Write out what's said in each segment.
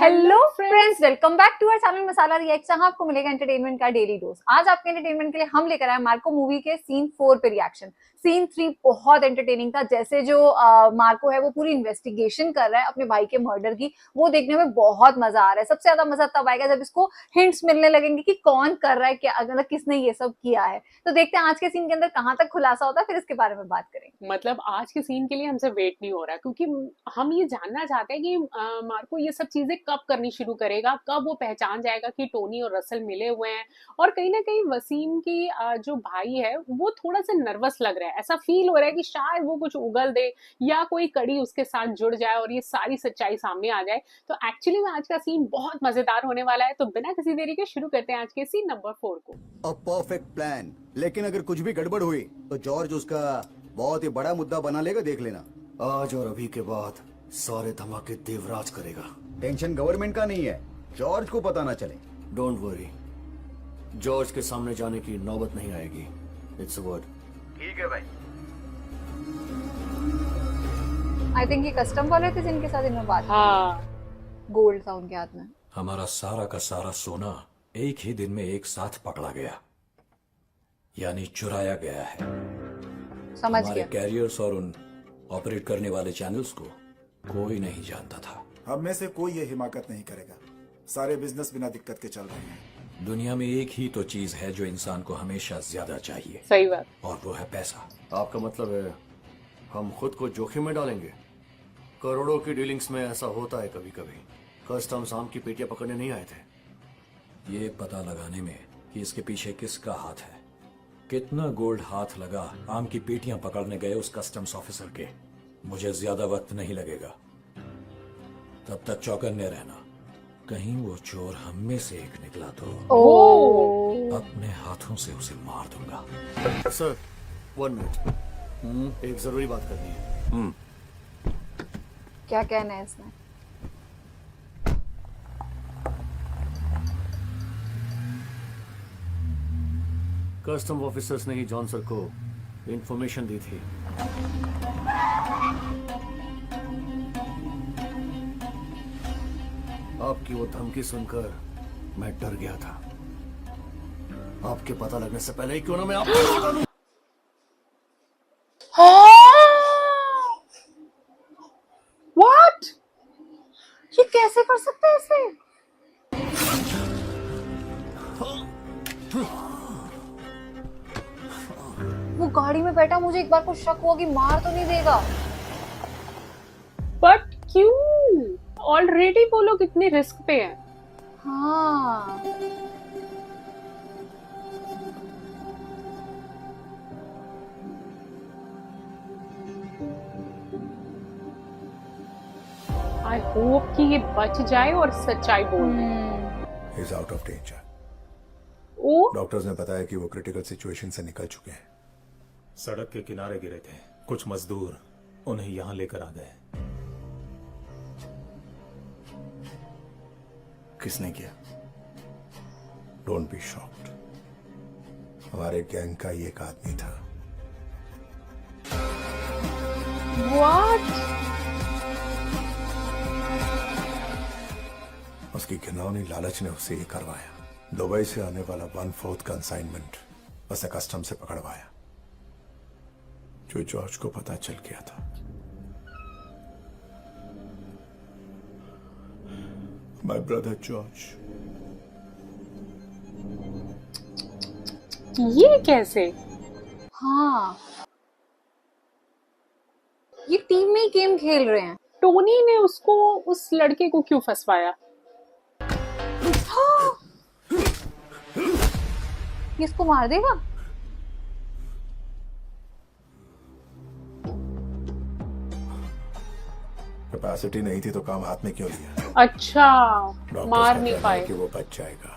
Hello friends, welcome back to our channel Masala react. जहां आपको मिलेगा एंटरटेनमेंट का डेली डोज। आज आपके एंटरटेनमेंट के लिए हम लेकर आए मार्को मूवी के सीन 4 पे रिएक्शन। सीन 3 बहुत एंटरटेनिंग था। जैसे जो मार्को है वो पूरी इन्वेस्टिगेशन कर रहा है अपने भाई के मर्डर की, वो देखने में बहुत मजा आ रहा है। सबसे ज्यादा मजा तब आएगा जब इसको हिंट्स मिलने लगेंगे कि कौन कर रहा है, क्या मतलब किसने ये सब किया है। तो देखते हैं आज के सीन के अंदर कहां तक खुलासा होता है, फिर इसके बारे में बात करेंगे। मतलब आज के सीन के लिए हमसे वेट नहीं हो रहा क्योंकि हम ये जानना चाहते हैं कि मार्को ये सब चीजें कब करनी शुरू करेगा, कब वो पहचान जाएगा कि टोनी और रसल मिले हुए हैं। और कहीं ना कहीं वसीम की जो भाई है वो थोड़ा सा नर्वस लग रहा है। ऐसा फील हो रहा है कि शायद वो कुछ उगल दे या कोई कड़ी उसके साथ जुड़ जाए और ये सारी सच्चाई सामने आ जाए। तो एक्चुअली में आज का सीन बहुत मजेदार होने वाला है। तो बिना किसी देरी के शुरू करते हैं आज के सीन नंबर 4 को। अ परफेक्ट प्लान, लेकिन अगर कुछ भी गड़बड़ हुई तो जॉर्ज उसका बहुत ही बड़ा मुद्दा बना लेगा, देख लेना। आज और अभी के बाद सारे धमाके देवराज करेगा। टेंशन गवर्नमेंट का नहीं है, जॉर्ज को पता ना चले। डोंट वरी, जॉर्ज के सामने जाने की नौबत नहीं आएगी। It's a word. ठीक है भाई। आई थिंक ये कस्टम वाले थे जिनके साथ इन्होंने बात की। हाँ, गोल्ड था उनके हाथ में। हमारा सारा का सारा सोना एक ही दिन में एक साथ पकड़ा गया, यानी चुराया गया है। समझ हमारे गया। कैरियर्स और उन ऑपरेट करने वाले चैनल्स को कोई नहीं जानता था। हम में से कोई ये हिमाकत नहीं करेगा। सारे बिजनेस बिना दिक्कत के चल रहे हैं। दुनिया में एक ही तो चीज है जो इंसान को हमेशा ज्यादा चाहिए, सही बात। और वो है पैसा। आपका मतलब है हम खुद को जोखिम में डालेंगे? करोड़ों की डीलिंग्स में ऐसा होता है कभी कभी। कस्टम्स आम की पेटियां पकड़ने नहीं आए थे। ये पता लगाने में कि इसके पीछे किसका हाथ है, कितना गोल्ड हाथ लगा आम की पेटियां पकड़ने गए उस कस्टम्स ऑफिसर के, मुझे ज्यादा वक्त नहीं लगेगा। तब तक चौकन्ने रहना, कहीं वो चोर हम में से एक निकला तो ओ अपने हाथों से उसे मार दूंगा। सर 1 मिनट, एक जरूरी बात करनी है। क्या कहना है इसमें? कस्टम ऑफिसर्स ने ही जॉन सर को इंफॉर्मेशन दी थी। आपकी वो धमकी सुनकर मैं डर गया था। आपके पता लगने से पहले ही क्यों ना मैं आपको मार दूं। व्हाट? ये कैसे कर सकते हैं इसे? वो गाड़ी में बैठा, मुझे एक बार को शक हुआ कि मार तो नहीं देगा। बट क्यों? ऑलरेडी वो लोग इतने रिस्क पे हैं। हाँ, आई होप कि ये बच जाए और सच्चाई बोल दे। Is out of danger. ओ डॉक्टर्स ने बताया कि वो क्रिटिकल सिचुएशन से निकल चुके हैं। सड़क के किनारे गिरे थे। कुछ मजदूर उन्हें यहां लेकर आ गए। किसने किया? डोंट बी शॉक्ड, हमारे गैंग का ही एक आदमी था। व्हाट? उसकी घिनौनी लालच ने उसे ये करवाया। दुबई से आने वाला 1/4 कंसाइनमेंट उसने कस्टम से पकड़वाया, जो जॉर्ज को पता चल गया था। My brother George. ये कैसे? हाँ, ये टीम में ही गेम खेल रहे हैं। टोनी ने उसको उस लड़के को क्यों फंसवाया? ये इसको मार देगा। कैपेसिटी नहीं थी तो काम हाथ में क्यों लिया? अच्छा, डॉक्टर्स मार का नहीं कहना है पाए। कि वो बच जाएगा।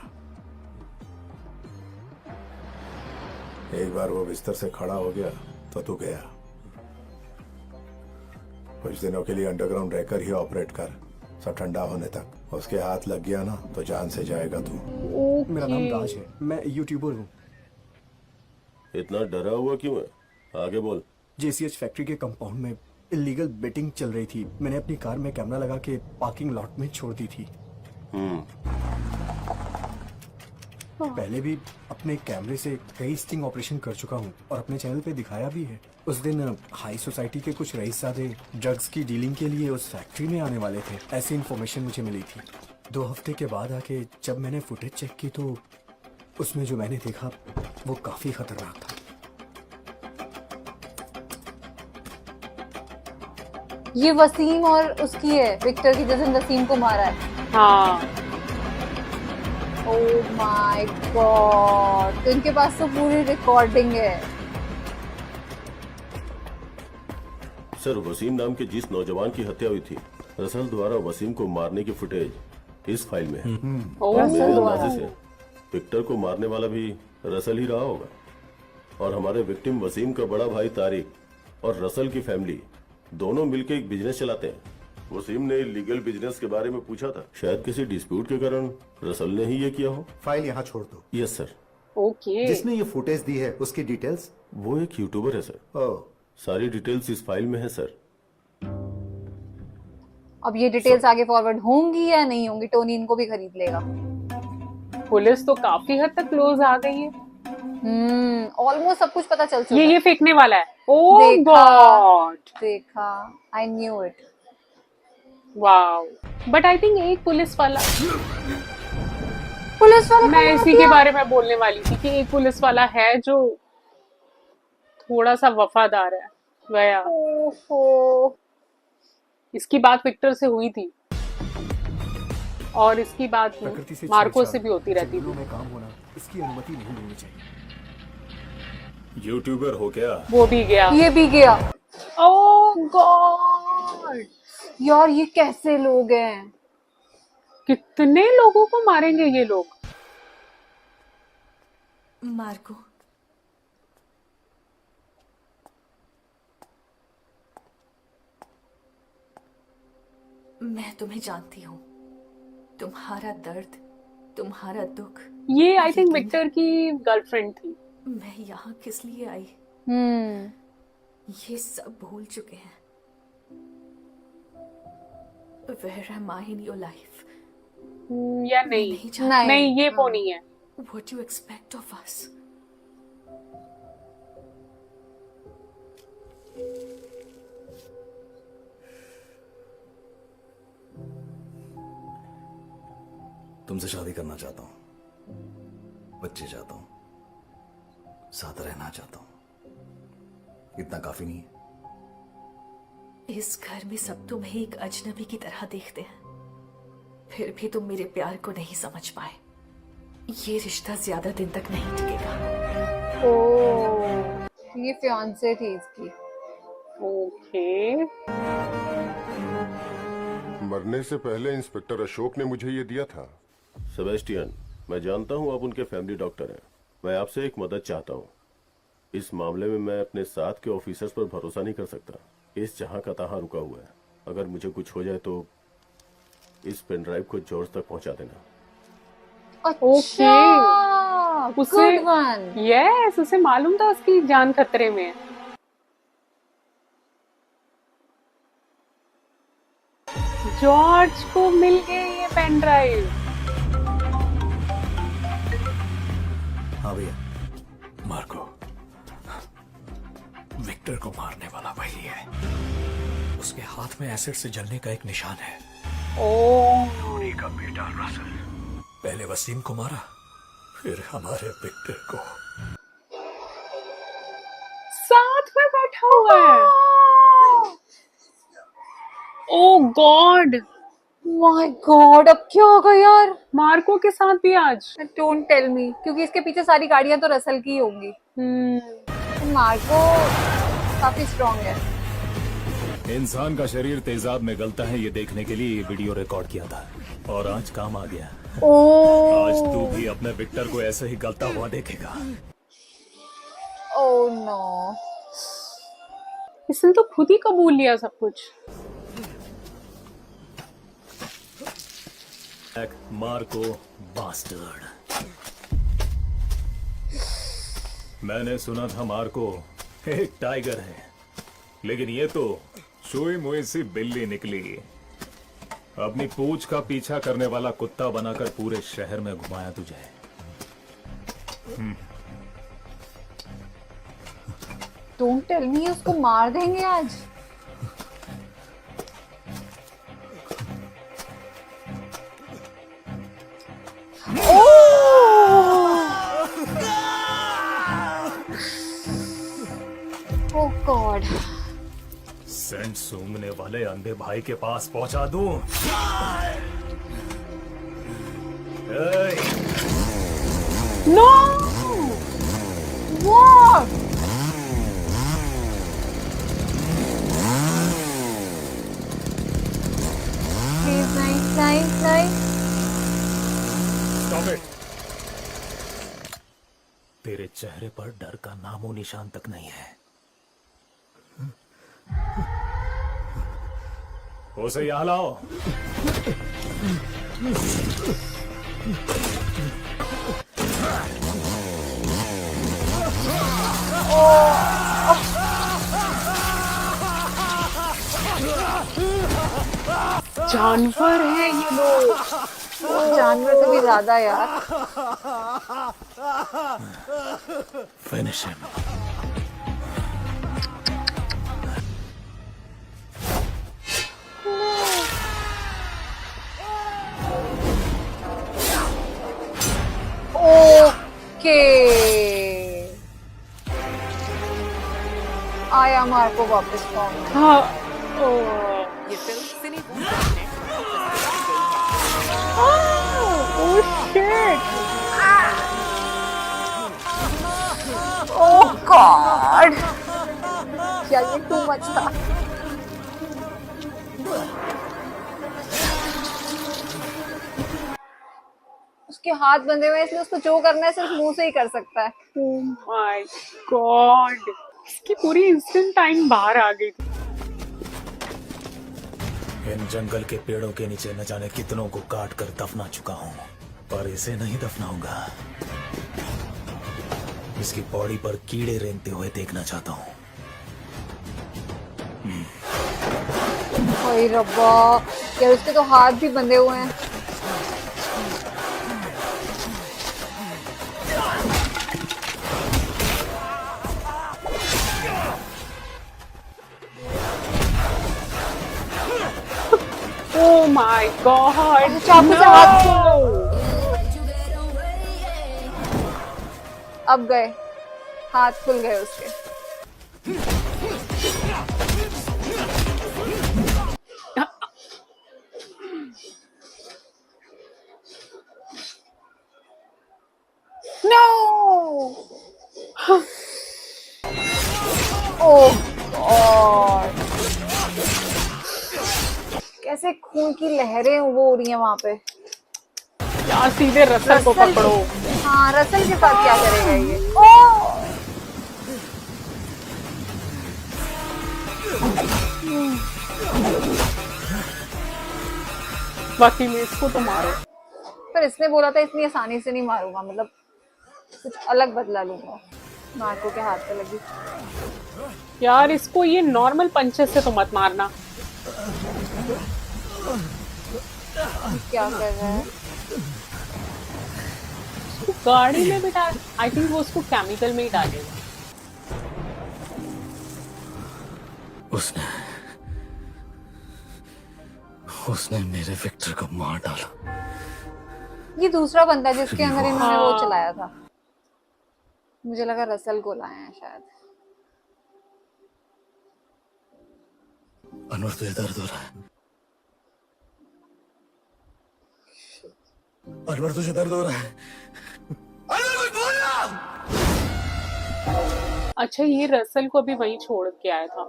एक बार वो बिस्तर से खड़ा हो गया तो तू गया। कुछ दिनों के लिए अंडरग्राउंड रहकर ही ऑपरेट कर, सब ठंडा होने तक। उसके हाथ लग गया ना तो जान से जाएगा तू। मेरा नाम राज है, मैं यूट्यूबर हूँ। इतना डरा हुआ क्यों है? आगे बोल। जेसीएच फैक्ट्री के कंपाउंड में इलीगल बेटिंग चल रही थी। मैंने अपनी कार में कैमरा लगा के पार्किंग लॉट में छोड़ दी थी। पहले भी अपने कैमरे से कई स्टिंग ऑपरेशन कर चुका हूँ और अपने चैनल पे दिखाया भी है। उस दिन हाई सोसाइटी के कुछ रईसज़ादे ड्रग्स की डीलिंग के लिए उस फैक्ट्री में आने वाले थे, ऐसी इन्फॉर्मेशन मुझे मिली थी। 2 हफ्ते के बाद आके जब मैंने फुटेज चेक की तो उसमें जो मैंने देखा वो काफी खतरनाक था। ये वसीम और उसकी है, विक्टर की, जिसने वसीम को मारा है। हाँ, ओह माय गॉड, तो इनके पास तो पूरी रिकॉर्डिंग है। सर, वसीम नाम के जिस नौजवान की हत्या हुई थी, रसल द्वारा वसीम को मारने की फुटेज इस फाइल में है। ओह, मेरे अंदाजे से विक्टर को मारने वाला भी रसल ही रहा होगा और हमारे विक्टिम वसीम का बड़ा भाई तारिक और रसल की फैमिली दोनों मिलकर एक बिजनेस चलाते हैं। वसीम ने लीगल बिजनेस के बारे में पूछा था, शायद किसी डिस्प्यूट के कारण रसल ने ही ये किया हो। फाइल यहाँ छोड़ दो। Yes sir. ओके। जिसने ये फुटेज दी है उसकी डिटेल्स? वो एक यूट्यूबर है सर। ओह, सारी डिटेल्स इस फाइल में है सर। अब ये डिटेल्स आगे फॉरवर्ड होंगी या नहीं होंगी, टोनी इनको भी खरीद लेगा। पुलिस तो काफी हद तक क्लोज आ गई है। ऑलमोस्ट सब कुछ पता चल चुका है। ये फेंकने वाला है। ओह देखा। गॉड, देखा, I knew it. Wow. But I think एक पुलिस वाला मैं कहाँ इसी के गया? बारे में बोलने वाली थी कि एक पुलिस वाला है जो थोड़ा सा वफादार है। गया। ओहो। इसकी बात विक्टर से हुई थी और इसकी बात प्रकृति से मार्को छेड़छाड़, से भी होती रहती जंगलों थी। में काम होना, इसकी अनुमति नहीं मिलनी चाहिए। यूट्यूबर हो क्या? वो भी गया। ये भी गया। ओह गॉड, यार ये कैसे लोग हैं? कितने लोगों को मारेंगे ये लोग। मार्को, मैं तुम्हें जानती हूँ। तुम्हारा दर्द, तुम्हारा दुख। ये आई थिंक लेकिन विक्टर की गर्लफ्रेंड थी। मैं यहाँ किस लिए आई, ये सब भूल चुके हैं। Where am I in your life? या नहीं, नहीं जानती। नहीं ये वो नहीं है। What you expect of us? तुमसे शादी करना चाहता हूं, बच्चे चाहता हूं, साथ रहना चाहता हूं। इतना काफी नहीं है? इस घर में सब तुम्हें एक अजनबी की तरह देखते हैं, फिर भी तुम मेरे प्यार को नहीं समझ पाए। ये रिश्ता ज्यादा दिन तक नहीं टिकेगा। ओह, ये फियांसे थी इसकी। ओके। मरने से पहले इंस्पेक्टर अशोक ने मुझे ये दिया था। सेबेस्टियन, मैं जानता हूँ आप उनके फैमिली डॉक्टर हैं। मैं आपसे एक मदद चाहता हूँ। इस मामले में मैं अपने साथ के ऑफिसर्स पर भरोसा नहीं कर सकता। इस जहां का तहां रुका हुआ है। अगर मुझे कुछ हो जाए तो इस पेन ड्राइव को जॉर्ज तक पहुंचा देना। अच्छा, उसे good one. यस, उसे मालूम था उसकी जान खतरे में है। जॉर्ज को मिल गई ये पेन ड्राइव। हाँ भैया। मार्को विक्टर को मारने वाला वही है। उसके हाथ में एसिड से जलने का एक निशान है। ओह, का बेटा रसल पहले वसीम को मारा, फिर हमारे विक्टर को। साथ में बैठा हुआ है। ओह गॉड, माय गॉड, अब क्या होगा यार? मार्को के साथ भी आज। डोंट टेल मी, क्योंकि इसके पीछे सारी गाड़ियां तो रसल की ही होंगी। मार्को काफी स्ट्रांग है। इंसान का शरीर तेजाब में गलता है, ये देखने के लिए ये वीडियो रिकॉर्ड किया था और आज काम आ गया। आज तू भी अपने विक्टर को ऐसे ही गलता हुआ देखेगा। ओह नो, इसने तो खुद ही कबूल लिया सब कुछ। Marco bastard. मैंने सुना था मार्को एक टाइगर है, लेकिन ये तो चोई मुई सी बिल्ली निकली। अपनी पूंछ का पीछा करने वाला कुत्ता बनाकर पूरे शहर में घुमाया तुझे। डोंट टेल मी उसको मार देंगे आज। ओह गॉड। सेंट सूंघने वाले अंधे भाई के पास पहुंचा दूं। Know what? Please nice nice nice. Stop it! तेरे चेहरे पर डर का नामो निशान तक नहीं है। उसे यहाँ लाओ। जानवर है ये लोग। जानवर से भी ज्यादा यार। Finish him. ओके आया मार्को वापस फॉर्म में। हाँ ये फिल्म सिने ओह गॉड, क्या ये टू मच था। उसके हाथ बंधे हुए हैं इसलिए उसको जो करना है सिर्फ मुंह से ही कर सकता है। ओह माय गॉड, इसकी पूरी इंस्टेंट टाइम बाहर आ गई थी। इन जंगल के पेड़ों के नीचे न जाने कितनों को काट कर दफना चुका हूं, पर इसे नहीं दफनाऊंगा। इसकी बॉडी पर कीड़े रेंगते हुए देखना चाहता हूं। ओए रब्बा, यार उसके तो हाथ भी बंधे हुए हैं। ओह माय गॉड, चाकू से हाथ अब गए, हाथ खुल गए उसके। नो ओह गॉड, कैसे खून की लहरें वो हो रही हैं वहां पे। यार सीधे रसल को पकड़ो। हाँ, रसल के साथ क्या करेगा ये। ओह बाकी में इसको तो मारो। पर इसने बोला था इतनी आसानी से नहीं मारूंगा, मतलब कुछ अलग बदला लूंगा। मार्को के हाथ पे लगी। यार इसको ये नॉर्मल पंचेस से तो मत मारना। क्या कर रहा है? गाड़ी में भी डाल, आई थिंक वो उसको केमिकल में ही डालेगा। उसने मेरे विक्टर को मार डाला। ये दूसरा बंदा है जिसके अंदर इन्होंने वो चलाया था। मुझे लगा रसल को लाया है शायद। अनवर तुझे दर्द हो रहा है? अनवर तुझे दर्द हो रहा है? अनवर कुछ बोलना! अच्छा ये रसल को भी वहीं छोड़ के आया था।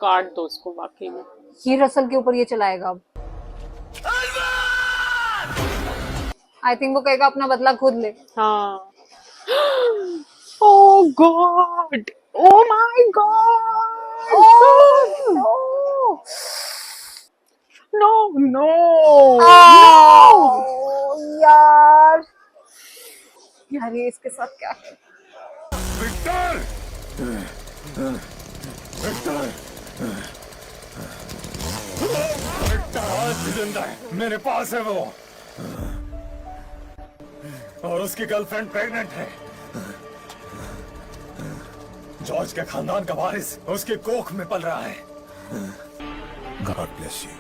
काट दो उसको वाकई में। ये रसल के ऊपर ये चलाएगा अब। आई थिंक वो कहेगा अपना बदला खुद ले। हाँ। Oh God, oh my God, no no यार यार ये इसके साथ क्या है? विक्टर! विक्टर! आज जिंदा है, मेरे पास है वो, और उसकी गर्लफ्रेंड प्रेग्नेंट है। जॉर्ज के खानदान का वारिस उसकी कोख में पल रहा है। God bless you.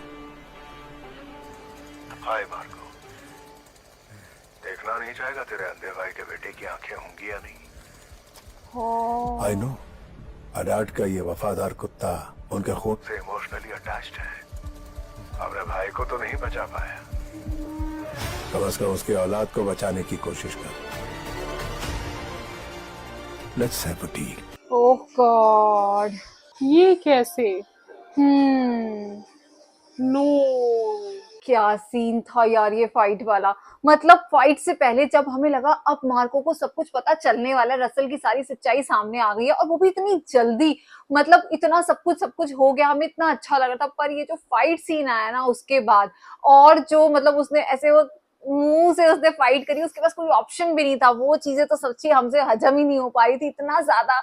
Hi Marco, देखना नहीं चाहेगा तेरे अंधे भाई के बेटे की आंखें होंगी या नहीं? आई नो, अडाट का ये वफादार कुत्ता उनके खून से इमोशनली अटैच्ड है। अपने भाई को तो नहीं बचा पाया। कम से कम उसकी औलाद को बचाने की कोशिश कर। Let's have a deal. Oh God. ये कैसे? नो, क्या सीन था यार ये फाइट वाला। मतलब फाइट से पहले जब हमें लगा अब मार्को को सब कुछ पता चलने वाला है, रसल की सारी सच्चाई सामने आ गई है, और वो भी इतनी जल्दी, मतलब इतना सब कुछ हो गया, हमें इतना अच्छा लगा था। पर ये जो फाइट सीन आया ना उसके बाद, और जो मतलब उसने ऐसे वो मुंह से उसने फाइट करी, उसके पास कोई ऑप्शन भी नहीं था, वो चीजें तो सच्ची हमसे हजम ही नहीं हो पा रही थी। इतना ज्यादा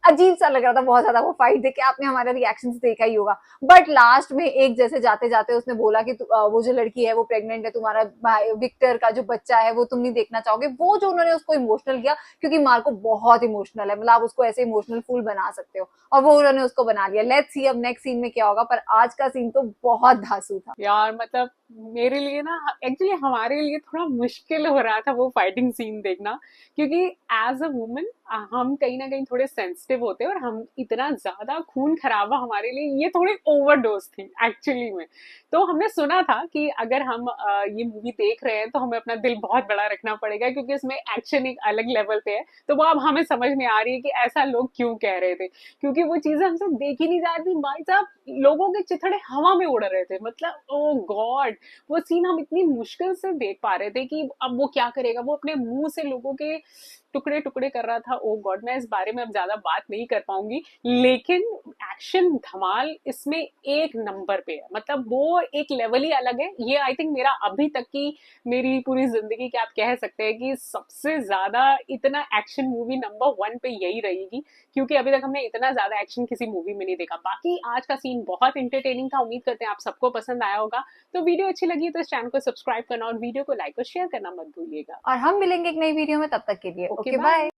अजीब सा लग रहा था बहुत ज्यादा वो फाइट देख के। आपने हमारा रिएक्शन देखा ही होगा। बट लास्ट में एक जैसे जाते जाते उसने बोला कि वो जो लड़की है वो प्रेग्नेंट है, तुम्हारा भाई विक्टर का जो बच्चा है वो तुम नहीं देखना चाहोगे। वो जो उन्होंने उसको इमोशनल किया, क्योंकि मार्को बहुत इमोशनल है, मतलब आप उसको ऐसे इमोशनल फूल बना सकते हो, और वो उन्होंने उसको बना लिया। लेट्स सी अब नेक्स्ट सीन में क्या होगा। पर आज का सीन तो बहुत धांसू था यार मतलब मेरे लिए ना, एक्चुअली हमारे लिए थोड़ा मुश्किल हो रहा था वो फाइटिंग सीन देखना, क्योंकि एज अ वुमन हम कहीं ना कहीं थोड़े सेंसिटिव होते हैं, और हम इतना ज्यादा खून खराबा हमारे लिए ये थोड़ी ओवरडोज थी एक्चुअली में। तो हमने सुना था कि अगर हम ये मूवी देख रहे हैं तो हमें अपना दिल बहुत बड़ा रखना पड़ेगा, क्योंकि इसमें एक्शन एक अलग लेवल पे है। तो वो अब हमें समझ में आ रही है कि ऐसा लोग क्यों कह रहे थे, क्योंकि वो चीजें हमसे देखी नहीं जा रही थी। भाई साहब, लोगों के चिथड़े हवा में उड़ रहे थे, मतलब ओ गॉड, वो सीन हम इतनी मुश्किल से देख पा रहे थे कि अब वो क्या करेगा। वो अपने मुंह से लोगों के टुकड़े टुकड़े कर रहा था। ओ गॉड, मैं इस बारे में अब ज्यादा बात नहीं कर पाऊंगी, लेकिन एक्शन धमाल इसमें एक नंबर पे है, मतलब वो एक लेवल ही अलग है। ये आई थिंक मेरा अभी तक की, मेरी पूरी जिंदगी के आप कह सकते हैं कि सबसे ज्यादा इतना एक्शन मूवी नंबर 1 पे यही रहेगी, क्योंकि अभी तक हमने इतना ज्यादा एक्शन किसी मूवी में नहीं देखा। बाकी आज का सीन बहुत इंटरटेनिंग था, उम्मीद करते हैं आप सबको पसंद आया होगा। तो वीडियो अच्छी लगी तो इस चैनल को सब्सक्राइब करना और वीडियो को लाइक और शेयर करना मत भूलिएगा। और हम मिलेंगे एक नई वीडियो में, तब तक के लिए ओके bye. बाय।